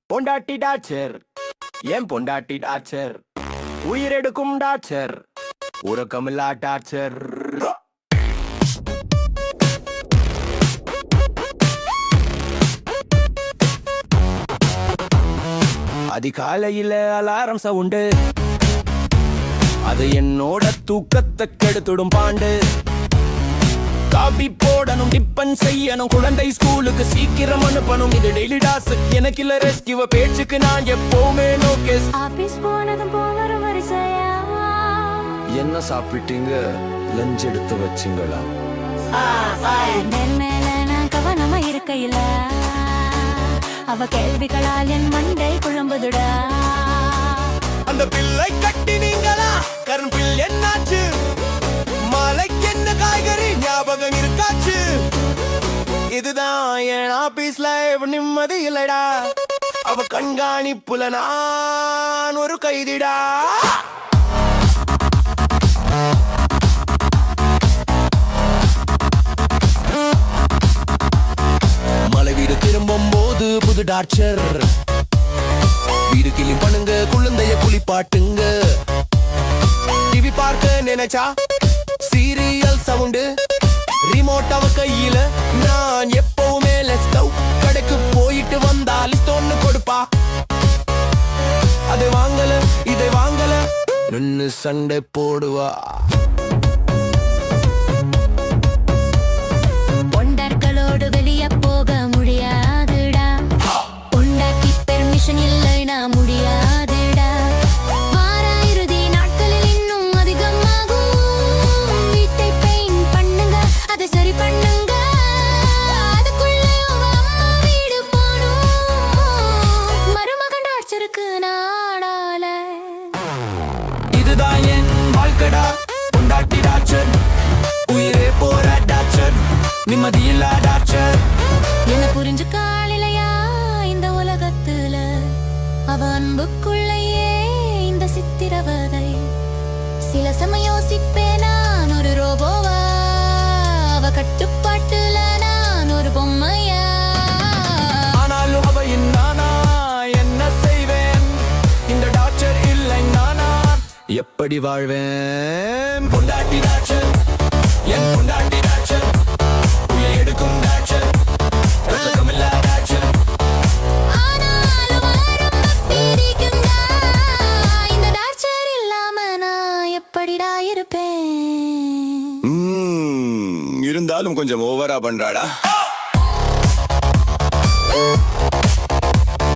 பொண்டாட்டி டாச்சர் ஏன் பொண்டாட்டி டாச்சர் உயிரெடுக்கும் டாச்சர் உறக்கமில்லா டாச்சர் அதிகாலையில அலாரம் சவுண்டு அது என்னோட தூக்கத்தை கெடுத்துடும் பாண்டு காபி போடணும் டிப்பன் செய்யணும் குழந்தை ஸ்கூலுக்கு சீக்கிரம் அனுப்பணும் இது டெய்லி டாஸ்க் எனக்கு இல்ல ரெஸ்ட் இவ பேச்சுக்கு நான் எப்பவுமே நோக்கேஸ் ஆபீஸ் போனதும் போவரும் வரிசையா என்ன சாப்பிட்டீங்க லஞ்ச் எடுத்து வச்சிங்களா மேல நான் கவனமா இருக்கையில அவ கேள்விகளால் என் மண்டை குழம்புதுடா அந்த பிள்ளை கட்டினீங்களா கரண் பில் என்னாச்சு மாலைக்கு என்ன காய்கறி ஞாபகம் இருக்காச்சு இதுதான் என் ஆபீஸ் லைஃப் நிம்மதி இல்லடா அவ கண்காணிப்புல நான் ஒரு கைதிடா மலை வீடு திரும்பும் போது புது டார்ச்சர் வீடு கிளீன் பண்ணுங்க குழந்தைய குளிப்பாட்டுங்க டிவி பார்க்க நினைச்சா சீரியல் சவுண்டு ரிமோட் அவ கையில நான் எப்பவுமே லெஸ்டவ் கடைக்கு போயிட்டு வந்தா லிஸ்ட் ஒன்னு கொடுப்பா அதை வாங்கல இதை வாங்கல நின்னு சண்டை போடுவா பொண்டார்களோடு வெளிய போக முடியாதுடா பொண்டாட்டி பெர்மிஷன் இல்லைனா முடியாதுடா வார இறுதி நாட்களில் இன்னும் அதிகமாகும் வீட்டை பெயிண்ட் பண்ணுங்க அதை சரி பண்ணுங்க அதுக்குள்ளே உங்க அம்மா வீடு போகணும் மருமகன் டார்ச்சருக்கு நாடால இதுதான் என் வாழ்க்கடா பொண்டாட்டி டார்ச்சர் உயிரே போற டார்ச்சர் நிம்மதியில்லா டார்ச்சர் என்ன புரிஞ்சு காலையிலையா இந்த உலகத்துல அவ அன்புக்குள்ளையே இந்த சித்திரவதை சில சமயம் யோசிப்பேன் நான் ஒரு ரோபோவா அவ கட்டுப்பாட்டுல நான் ஒரு பொம்மையா ஆனாலும் அவ நானா என்ன செய்வேன் இந்த டார்ச்சர் இல்லை நானா எப்படி வாழ்வேன் பொண்டாட்டி டார்ச்சர் என் பொண்டாட்டி டார்ச்சர் உயிர் எடுக்கும் டார்ச்சர் ரத்தமில்லா டார்ச்சர் ஆனாலும் ஆரம்பம் பிரிக்கும்டா இந்த டார்ச்சர் இல்லாம நான் எப்படிடா இருப்பேன் இருந்தாலும் கொஞ்சம் ஓவரா பண்றாடா